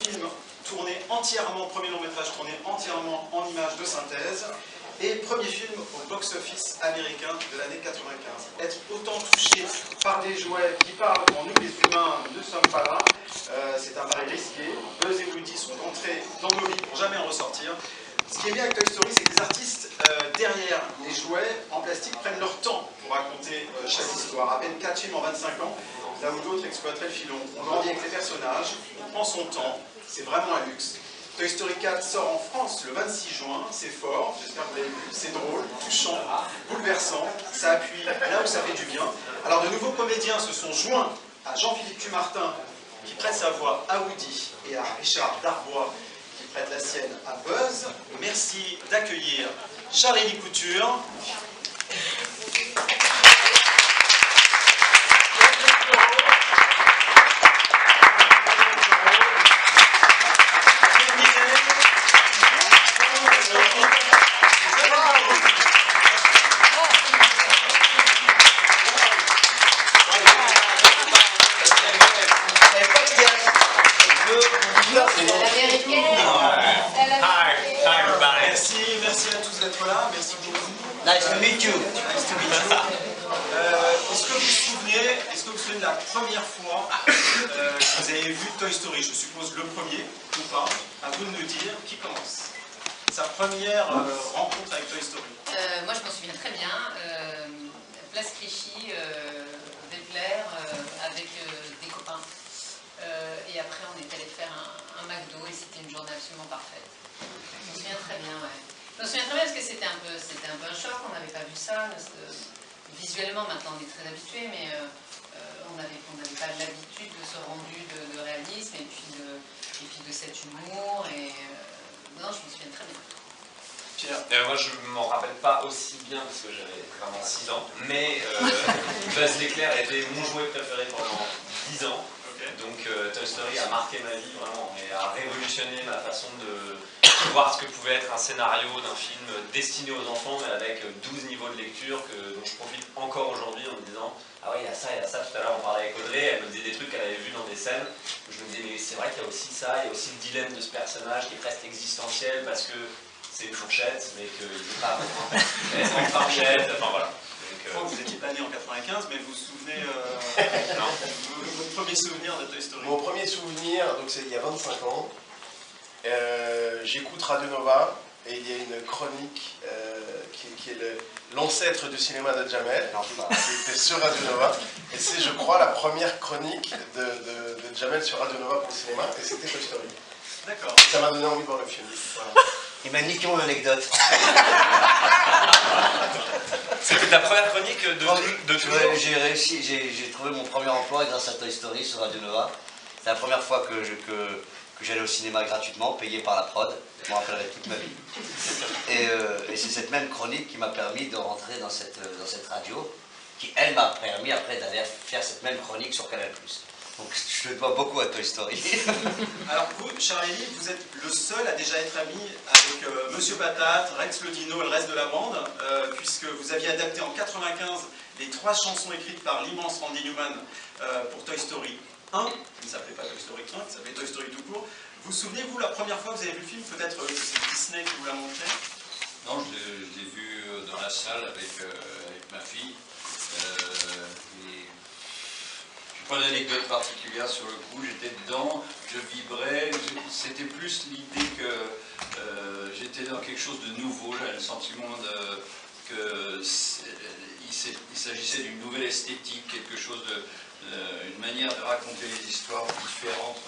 film tourné entièrement, premier long métrage tourné entièrement en images de synthèse, et premier film au box-office américain de l'année 95. Être autant touché par des jouets qui parlent quand nous les humains ne sommes pas là, c'est un pari risqué. Buzz et Woody sont entrés dans nos vies pour jamais en ressortir. Ce qui est bien avec Toy Story, c'est que les artistes derrière les jouets en plastique prennent leur temps pour raconter chaque histoire. À peine 4 films en 25 ans, là où d'autres exploiteraient le filon. On grandit avec les personnages, on prend son temps, c'est vraiment un luxe. Toy Story 4 sort en France le 26 juin, c'est fort, j'espère que vous l'avez vu, c'est drôle, touchant, bouleversant, ça appuie là où ça fait du bien. Alors de nouveaux comédiens se sont joints à Jean-Philippe Tumartin, qui prête sa voix à Woody, et à Richard Darbois, qui prête la sienne à Buzz. Merci d'accueillir Charlie Couture. Merci à tous d'être là, merci beaucoup. Nice to meet you. Nice to meet you. Est-ce que vous vous souvenez de la première fois que vous avez vu Toy Story? Je suppose le premier, ou pas. À vous de nous dire qui commence. Sa première rencontre avec Toy Story. Moi je m'en souviens très bien. Place Clichy, Vétler, avec des copains. Et après on est allé faire un McDo et c'était une journée absolument parfaite. Je me souviens très bien, ouais. Je me souviens très bien parce que c'était un peu un choc, on n'avait pas vu ça. Visuellement, maintenant on est très habitué, mais on n'avait pas l'habitude de ce rendu de réalisme et puis de cet humour. Non, je me souviens très bien. Pierre. Moi je ne m'en rappelle pas aussi bien parce que j'avais vraiment 6 ans, mais Buzz l'éclair était mon jouet préféré pendant 10 ans. Donc Toy Story a marqué ma vie vraiment et a révolutionné ma façon de voir ce que pouvait être un scénario d'un film destiné aux enfants mais avec 12 niveaux de lecture dont je profite encore aujourd'hui en me disant ah ouais il y a ça, tout à l'heure on parlait avec Audrey, elle me disait des trucs qu'elle avait vus dans des scènes où je me disais mais c'est vrai qu'il y a aussi ça, il y a aussi le dilemme de ce personnage qui est presque existentiel parce que c'est une fourchette mais qu'il n'est pas vraiment une fourchette, enfin voilà. Je crois que vous n'étiez pas né en 95, mais vous vous souvenez votre premier souvenir de Toy Story? Mon premier souvenir, donc c'est il y a 25 ans. J'écoute Radio Nova et il y a une chronique qui est l'ancêtre du cinéma de Jamel, qui était sur Radio Nova. Et c'est, je crois, la première chronique de Jamel sur Radio Nova pour le cinéma, et c'était Toy Story. D'accord. Ça m'a donné envie de voir le film. Voilà. Il m'a niqué mon anecdote. C'était ta première chronique de toujours? J'ai réussi, j'ai trouvé mon premier emploi grâce à Toy Story sur Radio Nova. C'est la première fois que j'allais au cinéma gratuitement, payé par la prod. Je m'en rappellerai toute ma vie. Et c'est cette même chronique qui m'a permis de rentrer dans cette radio, qui elle m'a permis après d'aller faire cette même chronique sur Canal+. Donc je le dois beaucoup à Toy Story. Alors vous, Charlie, vous êtes le seul à déjà être ami avec Monsieur Patate, Rex le Dino et le reste de la bande, puisque vous aviez adapté en 95 les 3 chansons écrites par l'immense Randy Newman pour Toy Story 1, qui ne s'appelait pas Toy Story 1, qui s'appelait Toy Story tout court. Vous souvenez-vous la première fois que vous avez vu le film? Peut-être que c'est Disney qui vous l'a montré? Non, je l'ai vu dans la salle avec ma fille. Pas d'anecdote particulière sur le coup, j'étais dedans, je vibrais, c'était plus l'idée que j'étais dans quelque chose de nouveau, j'avais le sentiment qu'il s'agissait d'une nouvelle esthétique, quelque chose une manière de raconter les histoires différentes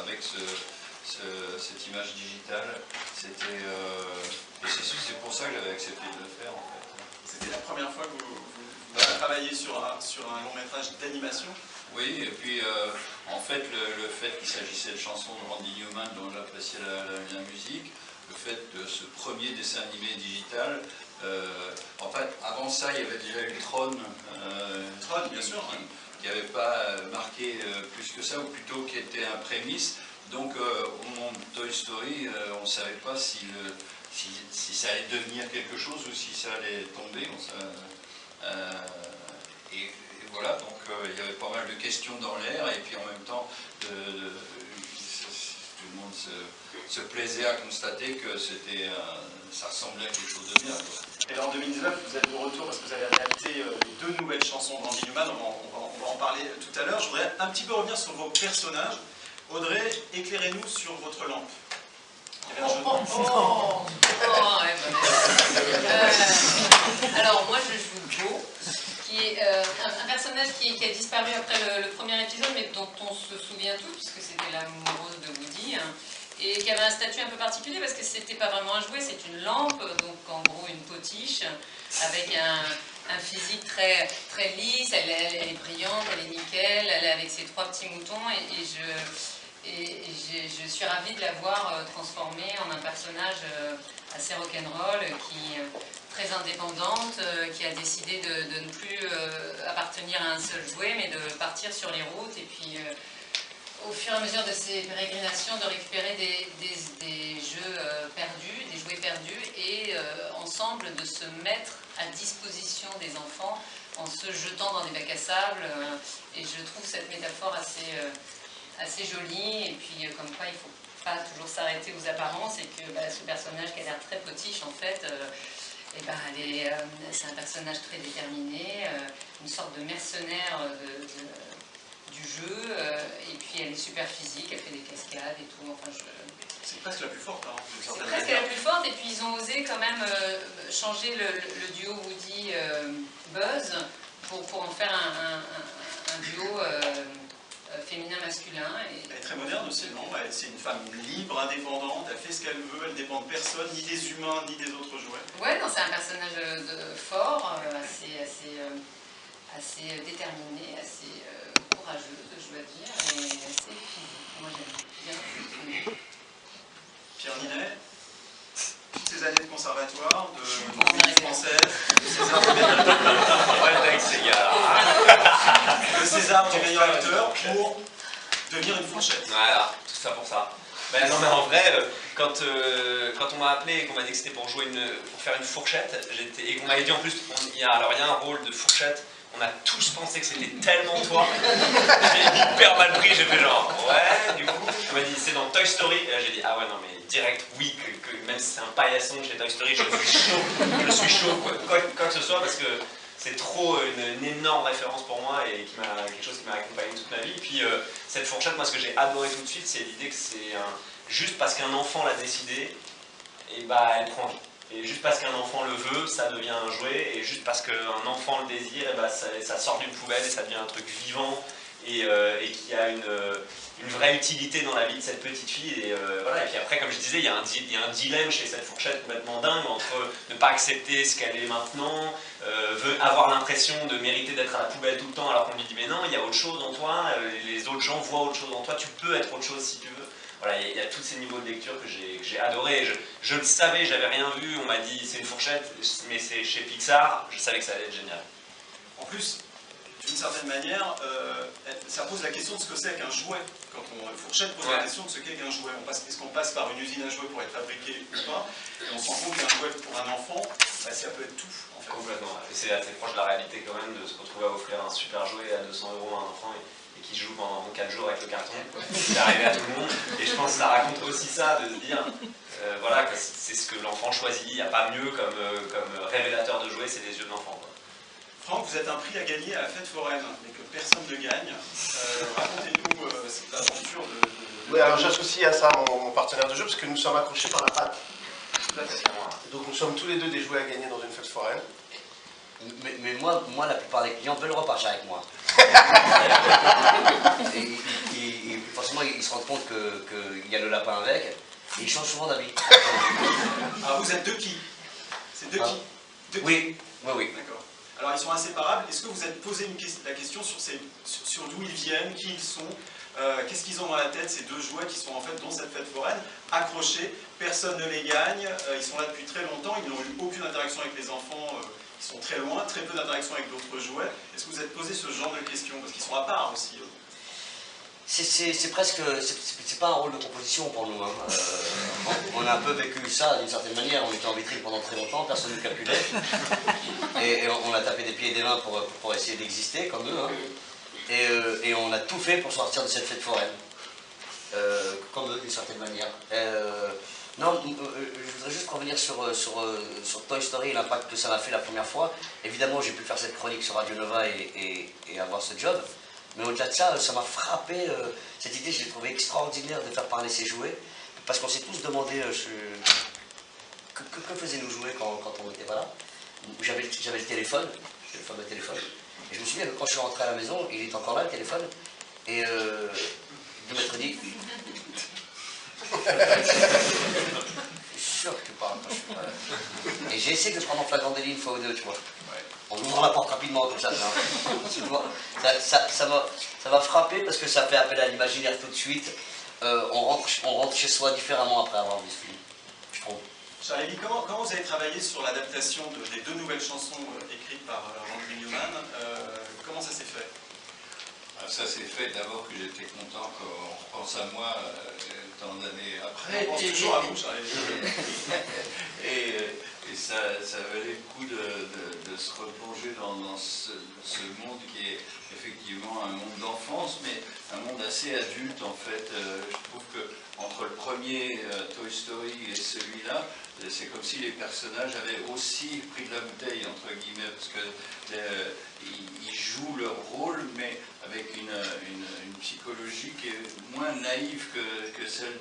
avec cette image digitale. C'est pour ça que j'avais accepté de le faire en fait. C'était la première fois que vous avez travaillé sur un long métrage d'animation? Oui, et puis en fait, le fait qu'il s'agissait de chansons de Randy Newman dont j'appréciais la musique, le fait de ce premier dessin animé digital, en fait, avant ça, il y avait déjà eu Tron, bien sûr, qui n'avait pas marqué plus que ça, ou plutôt qui était un prémisse. Donc, au moment de Toy Story, on ne savait pas si ça allait devenir quelque chose ou si ça allait tomber. Et voilà, donc il y avait pas mal de questions dans l'air, et puis en même temps, tout le monde se plaisait à constater que ça ressemblait à quelque chose de bien, quoi. Et là, en 2019, vous êtes de retour parce que vous avez réalisé les 2 nouvelles chansons d'Andy Newman, on va en parler tout à l'heure. Je voudrais un petit peu revenir sur vos personnages. Audrey, éclairez-nous sur votre lampe. Il y avait un jeu de mots. Ouais, alors moi je joue Beau, qui est un personnage qui a disparu après le premier épisode, mais dont on se souvient tous, puisque c'était l'amoureuse de Woody, hein, et qui avait un statut un peu particulier, parce que c'était pas vraiment un jouet, c'est une lampe, donc en gros une potiche, avec un physique très, très lisse, elle est brillante, elle est nickel, elle est avec ses 3 petits moutons, et je suis ravie de la voir transformée en un personnage assez rock'n'roll, très indépendante, qui a décidé de ne plus appartenir à un seul jouet, mais de partir sur les routes, et puis au fur et à mesure de ses pérégrinations, de récupérer des jeux perdus, des jouets perdus, et ensemble de se mettre à disposition des enfants en se jetant dans des bacs à sable. Et je trouve cette métaphore assez jolie, et puis comme quoi il ne faut pas toujours s'arrêter aux apparences, et que ce personnage qui a l'air très potiche, en fait, c'est un personnage très déterminé, une sorte de mercenaire du jeu, et puis elle est super physique, elle fait des cascades et tout, enfin C'est presque la plus forte, hein, c'est presque la plus forte, et puis ils ont osé quand même changer le duo Woody-Buzz pour en faire un duo féminin-masculin. Elle est très moderne aussi, non? C'est une femme libre, indépendante, elle fait ce qu'elle veut, elle ne dépend de personne, ni des humains, ni des autres jouets. Ouais, non, c'est un personnage fort, assez déterminé, assez courageuse, je dois dire, et assez physique. Moi j'aime bien. Pierre Ninet, toutes ces années de conservatoire, de comédie française, de César du meilleur acteur pour devenir une fourchette. Voilà, tout ça pour ça. Ben non mais en vrai, quand on m'a appelé et qu'on m'a dit que c'était pour faire une fourchette, et qu'on m'avait dit en plus, il y a un rôle de fourchette, on a tous pensé que c'était tellement toi. J'ai hyper mal pris, j'ai fait genre, ouais, du coup, on m'a dit c'est dans Toy Story, et là j'ai dit, ah ouais non mais direct, oui, que même si c'est un paillasson chez Toy Story, je suis chaud, quoi que ce soit, parce que c'est trop une énorme référence pour moi et quelque chose qui m'a accompagné toute ma vie. Et puis cette fourchette, moi ce que j'ai adoré tout de suite, c'est l'idée que c'est juste parce qu'un enfant l'a décidé, et elle prend vie. Et juste parce qu'un enfant le veut, ça devient un jouet, et juste parce qu'un enfant le désire, ça sort d'une poubelle et ça devient un truc vivant et qui a une vraie utilité dans la vie de cette petite fille. Et voilà. Et puis après, comme je disais, il y a un dilemme chez cette fourchette complètement dingue entre ne pas accepter ce qu'elle est maintenant, avoir l'impression de mériter d'être à la poubelle tout le temps, alors qu'on lui dit mais non, il y a autre chose en toi, les autres gens voient autre chose en toi, tu peux être autre chose si tu veux. Voilà, il y a tous ces niveaux de lecture que j'ai adoré. Je le savais, j'avais rien vu, on m'a dit c'est une fourchette, mais c'est chez Pixar, je savais que ça allait être génial. En plus, d'une certaine manière, ça pose la question de ce que c'est qu'un jouet. Quand une fourchette pose la question de ce qu'est qu'un jouet. Est-ce qu'on passe par une usine à jouets pour être fabriqué ou pas? Et on se rend compte qu'un jouet pour un enfant, ça peut être tout. En fait. Complètement. C'est assez proche de la réalité quand même de se retrouver à offrir un super jouet à 200 € à un enfant et qui joue pendant 4 jours avec le carton. C'est arrivé à tout le monde. Et je pense que ça raconte aussi ça, de se dire, voilà, que c'est ce que l'enfant choisit. Il n'y a pas mieux comme révélateur de jouets, c'est les yeux de l'enfant. Franck, vous êtes un prix à gagner à la fête foraine, mais que personne ne gagne. Racontez-nous cette aventure de... Oui, alors j'associe à ça mon partenaire de jeu, parce que nous sommes accrochés par la patte. Tout à fait. Donc nous sommes tous les deux des jouets à gagner dans une fête foraine. Mais moi, la plupart des clients veulent repartir avec moi. et forcément, ils se rendent compte qu'il y a le lapin avec, et ils changent souvent d'avis. Alors vous êtes de qui? C'est de qui? De qui? Oui. D'accord. Alors ils sont inséparables. Est-ce que vous êtes posé la question sur d'où ils viennent, qui ils sont, qu'est-ce qu'ils ont dans la tête, ces deux jouets qui sont en fait dans cette fête foraine, accrochés, personne ne les gagne, ils sont là depuis très longtemps, ils n'ont eu aucune interaction avec les enfants, ils sont très loin, très peu d'interaction avec d'autres jouets. Est-ce que vous êtes posé ce genre de questions? Parce qu'ils sont à part aussi. C'est presque, c'est pas un rôle de composition pour nous. Hein. On a un peu vécu ça d'une certaine manière. On était en vitrine pendant très longtemps, personne ne calculait. Et on a tapé des pieds et des mains pour essayer d'exister comme eux. Hein. Et on a tout fait pour sortir de cette fête foraine. comme eux d'une certaine manière. Non, je voudrais juste revenir sur Toy Story et l'impact que ça m'a fait la première fois. Évidemment, j'ai pu faire cette chronique sur Radio Nova et avoir ce job. Mais au-delà de ça, ça m'a frappé. Cette idée, je l'ai trouvée extraordinaire de faire parler ces jouets. Parce qu'on s'est tous demandé que faisaient nos jouets quand on était là. J'avais le téléphone, le fameux téléphone. Et je me souviens que quand je suis rentré à la maison, il était encore là, le téléphone. Et de m'être dit... Je suis sûr que tu parles quand je suis pas là. Et j'ai essayé de le prendre en flagrant délit une fois ou deux, tu vois. En ouvrant la porte rapidement comme ça, tu vois. Ça m'a frappé parce que ça fait appel à l'imaginaire tout de suite. On rentre chez soi différemment après avoir vu ce film, je trouve. Charlie, comment vous avez travaillé sur l'adaptation des 2 nouvelles chansons écrites par Randy Newman? Comment ça s'est fait? Ça s'est fait d'abord que j'étais content qu'on repense à moi tant d'années après. On pense toujours à vous, Charlie. Et ça valait le coup de se replonger dans ce monde qui est effectivement un monde d'enfance, mais un monde assez adulte en fait. Je trouve que entre le premier Toy Story et celui-là, c'est comme si les personnages avaient aussi pris de la bouteille, entre guillemets, parce qu'ils jouent leur rôle, mais avec une psychologie qui est moins naïve que celle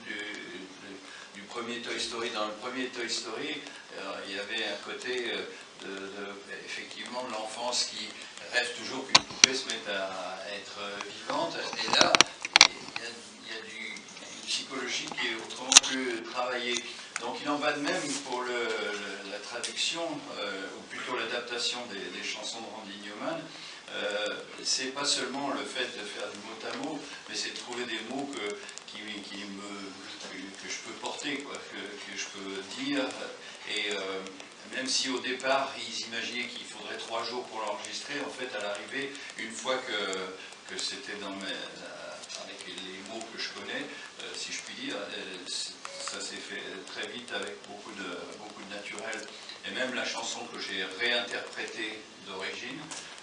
du premier Toy Story. Dans le premier Toy Story, il y avait un côté effectivement de l'enfance qui rêve toujours qu'une poupée se mette à être vivante, et là, il y a une psychologie qui est autrement plus travaillée. Donc il en va de même pour la traduction, ou plutôt l'adaptation des chansons de Randy Newman. C'est pas seulement le fait de faire du mot à mot, mais c'est de trouver des mots que je peux porter, quoi, que je peux dire. Et même si au départ ils imaginaient qu'il faudrait 3 jours pour l'enregistrer, en fait à l'arrivée, une fois que c'était avec les mots que je connais, si je puis dire, ça s'est fait très vite avec beaucoup de naturel. Et même la chanson que j'ai réinterprétée d'origine,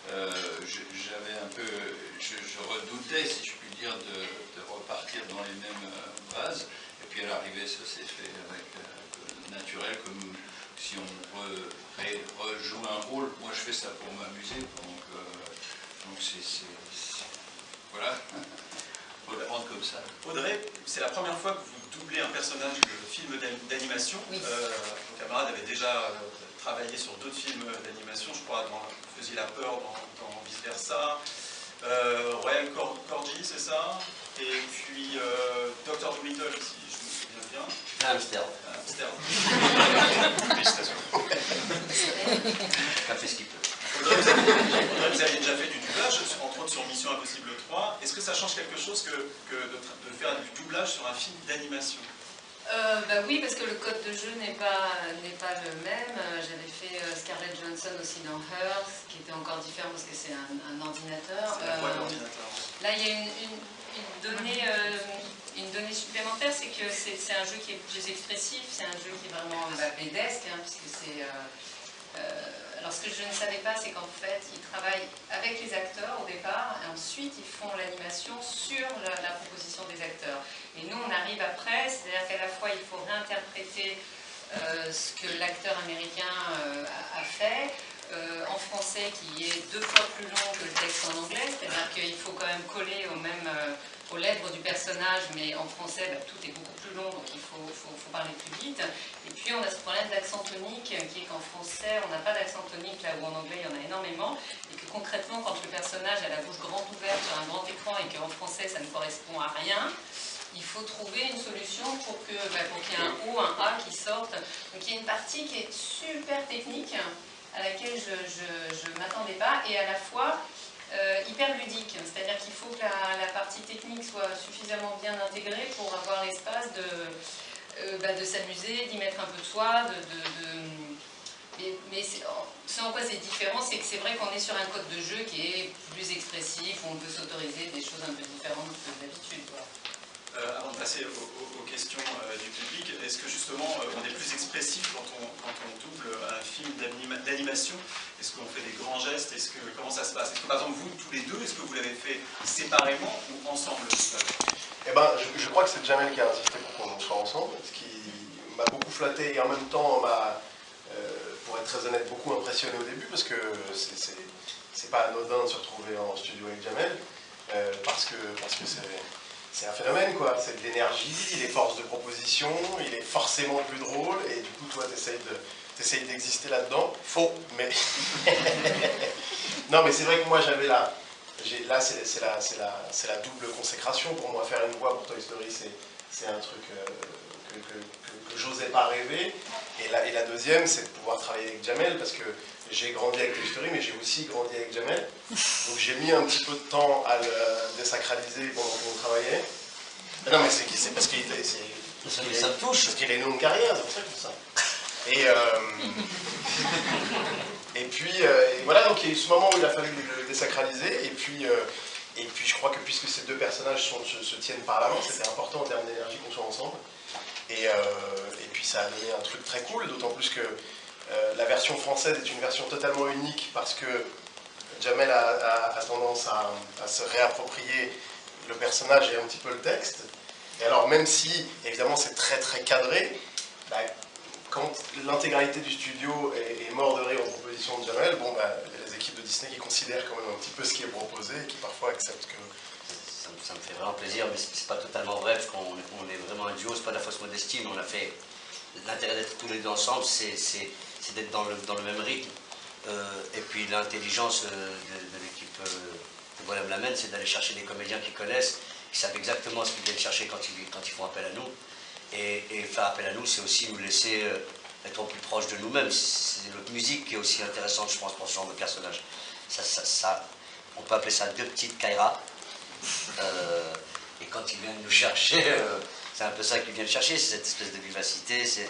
j'avais un peu, je redoutais, si je puis dire, de repartir dans les mêmes bases. Et puis à l'arrivée, ça s'est fait avec naturel, comme si on rejoue un rôle. Moi, je fais ça pour m'amuser, donc voilà. Faut le prendre comme ça. Audrey, c'est la première fois que vous doublez un personnage de film d'animation. Oui. Vos camarades avaient déjà travaillé sur d'autres films d'animation, je crois, dans Vous faisiez la peur, dans Vice Versa, Royal Corgi, c'est ça? Et puis Dr. Dolittle, si je me souviens bien. Hamster. Félicitations. Café ce qu'il peut. Audrey, vous avez déjà fait du doublage, entre autres sur Mission Impossible 3. Est-ce que ça change quelque chose que de faire du doublage sur un film d'animation? Bah oui, parce que le code de jeu n'est pas le même. J'avais fait Scarlett Johansson aussi dans Her, qui était encore différent parce que c'est un ordinateur. Là, il y a une donnée supplémentaire, c'est que c'est un jeu qui est plus expressif, c'est un jeu qui est vraiment BDesque, puisque c'est... alors ce que je ne savais pas, c'est qu'en fait, ils travaillent avec les acteurs au départ, et ensuite ils font l'animation sur la proposition des acteurs. Et nous, on arrive après, c'est-à-dire qu'à la fois, il faut réinterpréter ce que l'acteur américain a fait, en français, qui est 2 fois plus long que le texte en anglais, c'est-à-dire qu'il faut quand même coller aux lèvres du personnage, mais en français, tout est beaucoup plus long, donc il faut parler plus vite. Et puis on a ce problème d'accent tonique, qui est qu'en français, on n'a pas d'accent tonique, là où en anglais, il y en a énormément, et que concrètement, quand le personnage a la bouche grande ouverte sur un grand écran, et qu'en français, ça ne correspond à rien, il faut trouver une solution pour qu'il y ait un O, un A qui sortent. Donc il y a une partie qui est super technique, à laquelle je ne m'attendais pas, et à la fois hyper ludique. C'est-à-dire qu'il faut que la partie technique soit suffisamment bien intégrée pour avoir l'espace de s'amuser, d'y mettre un peu de soi, mais c'est en quoi c'est différent, c'est que c'est vrai qu'on est sur un code de jeu qui est plus expressif, où on peut s'autoriser des choses un peu différentes que d'habitude. Avant de passer aux questions du public, est-ce que justement on est plus expressif quand on double un film d'animation? Est-ce qu'on fait des grands gestes? Comment ça se passe? Est-ce que par exemple vous, tous les deux, est-ce que vous l'avez fait séparément ou ensemble? Eh ben, je crois que c'est Jamel qui a insisté pour qu'on soit ensemble, ce qui m'a beaucoup flatté et en même temps m'a, pour être très honnête, beaucoup impressionné au début, parce que c'est pas anodin de se retrouver en studio avec Jamel, parce que c'est un phénomène, quoi. C'est de l'énergie, il est force de proposition, il est forcément plus drôle, et du coup, toi, t'essayes d'exister là-dedans. Faux. Mais non, mais c'est vrai que moi, j'avais là, c'est la double consécration pour moi. Faire une voix pour Toy Story, c'est un truc que j'osais pas rêver. Et la deuxième, c'est de pouvoir travailler avec Jamel, parce que j'ai grandi avec Toy Story, mais j'ai aussi grandi avec Jamel. Donc j'ai mis un petit peu de temps à le désacraliser pendant qu'on travaillait. Non, mais c'est parce qu'il Ça me touche. parce qu'il a une longue carrière, c'est pour ça que je fais ça. Et puis voilà, donc il y a eu ce moment où il a fallu le désacraliser, et puis je crois que puisque ces deux personnages se tiennent par la main, c'était important en termes d'énergie qu'on soit ensemble. Et puis ça a donné un truc très cool, d'autant plus que la version française est une version totalement unique, parce que Jamel a tendance à se réapproprier le personnage et un petit peu le texte. Et alors même si, évidemment, c'est très très cadré, bah, quand l'intégralité du studio est mort de rire en proposition de Jamel, bon, bah, les équipes de Disney qui considèrent quand même un petit peu ce qui est proposé et qui parfois acceptent que... Ça me fait vraiment plaisir, mais c'est pas totalement vrai, parce qu'on est vraiment un duo, c'est pas de la fausse modestie, mais on a fait... L'intérêt d'être tous les deux ensemble, c'est d'être dans le même rythme. Et puis l'intelligence de l'équipe de Bonhomme Lamène, c'est d'aller chercher des comédiens qui connaissent, qui savent exactement ce qu'ils viennent chercher quand ils font appel à nous. Et faire appel à nous, c'est aussi nous laisser être au plus proche de nous-mêmes. C'est notre musique qui est aussi intéressante, je pense, pour ce genre de personnage. On peut appeler ça deux petites Kaira. Et quand ils viennent nous chercher, c'est un peu ça qu'ils viennent chercher, c'est cette espèce de vivacité, c'est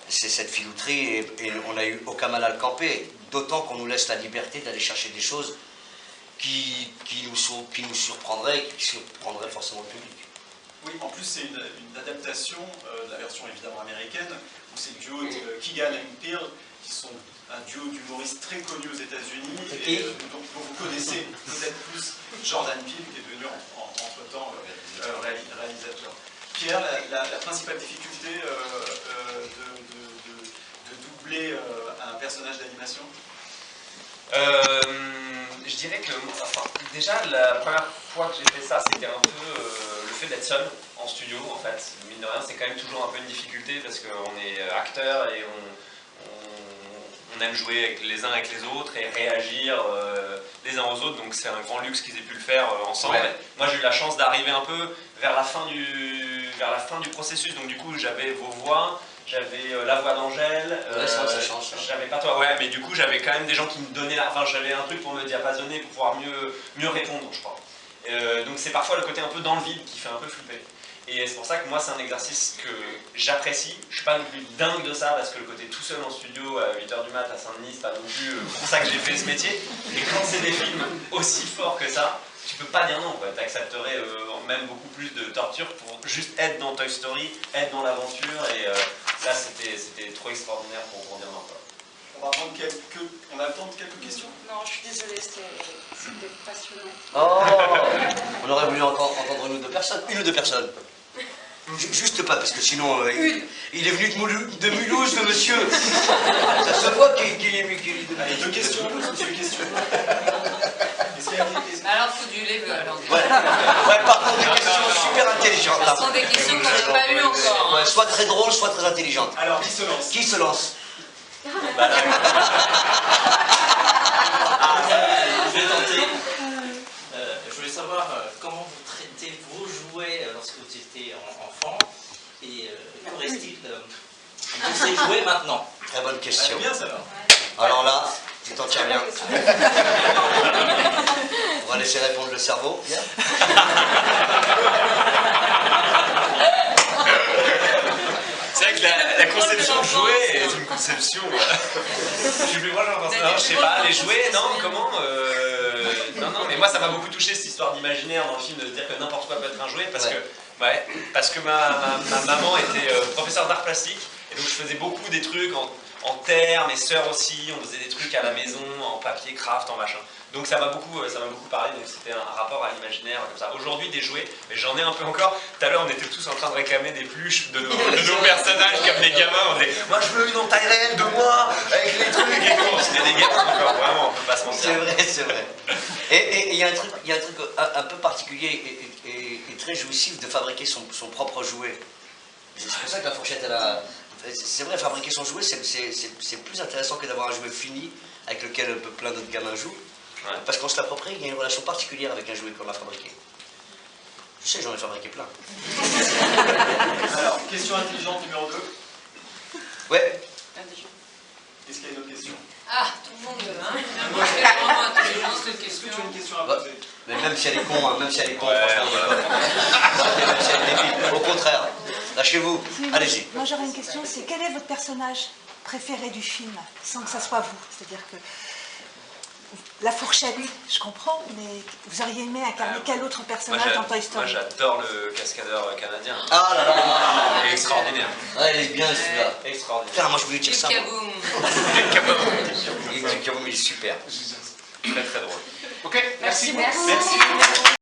cette filouterie, et on n'a eu aucun mal à le camper, d'autant qu'on nous laisse la liberté d'aller chercher des choses qui nous surprendraient, qui surprendraient forcément le public. Oui, en plus c'est une adaptation de la version évidemment américaine, où c'est le duo de Keegan et Peele, qui sont un duo d'humoristes très connus aux États-Unis, et dont vous connaissez peut-être plus Jordan Peele, qui est devenu entre-temps réalisateur. Pierre, la principale difficulté de doubler un personnage d'animation? Je dirais que, enfin, déjà, la première fois que j'ai fait ça, c'était un peu le fait d'être seul en studio, en fait. Mine de rien, c'est quand même toujours un peu une difficulté, parce qu'on est acteur et on aime jouer les uns avec les autres et réagir les uns aux autres, donc c'est un grand luxe qu'ils aient pu le faire ensemble. Ouais. Moi, j'ai eu la chance d'arriver un peu vers la fin du processus, donc du coup, j'avais vos voix. J'avais la voix d'Angèle, j'avais pas toi, ouais, mais du coup j'avais quand même des gens qui me donnaient, enfin j'avais un truc pour me diapasonner, pour pouvoir mieux répondre, je crois. Donc c'est parfois le côté un peu dans le vide qui fait un peu flipper. Et c'est pour ça que moi c'est un exercice que j'apprécie, je suis pas non plus dingue de ça, parce que le côté tout seul en studio à 8h du mat à Saint-Denis, c'est pas non plus pour ça que j'ai fait ce métier. Et quand c'est des films aussi forts que ça, tu peux pas dire non, tu accepterais même beaucoup plus de torture pour juste être dans Toy Story, être dans l'aventure, et là c'était trop extraordinaire pour dire non. On va prendre on a le temps de quelques questions. Non, je suis désolée, c'était passionnant. Oh, on aurait voulu encore entendre une ou deux personnes. Juste pas, parce que sinon, il est venu de Mulhouse, le monsieur. Ça se voit qu'il est venu de Allez, deux questions. Alors, il faut du level, alors. Ouais, par contre, des questions super intelligentes. Ce sont des questions qu'on n'a pas eues encore. Ouais, soit très drôles, soit très intelligentes. Alors, qui se lance? Qui se lance? Je vais tenter. Je voulais savoir comment vous traitez vos jouets lorsque vous étiez enfant, et que reste-t-il de ces jouets maintenant? Très bonne question. Bien ça va. Alors là, tu t'en tiens bien. On va laisser répondre le cerveau. Bien. C'est vrai que la conception de jouets est une conception. Je sais pas, les jouets, non, comment non, mais moi ça m'a beaucoup touché cette histoire d'imaginaire dans le film, de se dire que n'importe quoi peut être un jouet, parce que ma maman était professeure d'art plastique, et donc je faisais beaucoup des trucs en terre, mes sœurs aussi, on faisait des trucs à la maison, en papier, craft, en machin. Donc ça m'a beaucoup parlé, donc c'était un rapport à l'imaginaire comme ça. Aujourd'hui des jouets, mais j'en ai un peu encore. Tout à l'heure on était tous en train de réclamer des pluches de nos personnages comme des gamins. On disait moi je veux une en taille réelle de moi, avec les trucs et tout. C'était des gamins encore, vraiment, on peut pas se mentir. C'est vrai. Et il y a un truc un peu particulier et très jouissif de fabriquer son propre jouet. C'est pour ça que la fourchette, elle a... C'est vrai, fabriquer son jouet, c'est plus intéressant que d'avoir un jouet fini avec lequel plein d'autres gamins jouent. Ouais. Parce qu'on se l'approprie, il y a une relation particulière avec un jouet qu'on a fabriqué. Je sais, j'en ai fabriqué plein. Alors, question intelligente numéro 2. Ouais. Est-ce qu'il y a une autre question? Ah, tout le monde, hein. Moi, je fais vraiment intelligence de Est-ce que question. tu as une question à poser? Mais même si elle est con, hein, même si elle est con, Ouais, franchement, non, même si elle est débile. Au contraire, lâchez-vous, allez-y. Moi j'aurais une question, c'est quel est votre personnage préféré du film, sans que ça soit vous? C'est-à-dire que la fourchette, je comprends, mais vous auriez aimé incarner quel autre personnage dans Toy Story? Moi j'adore le cascadeur canadien. Ah là là. Il est extraordinaire. Ouais, il est bien celui-là. Extraordinaire. Putain, moi je voulais dire ça. moi. Kaboom. Il est super. Très très drôle. Ok, merci. Merci. Merci.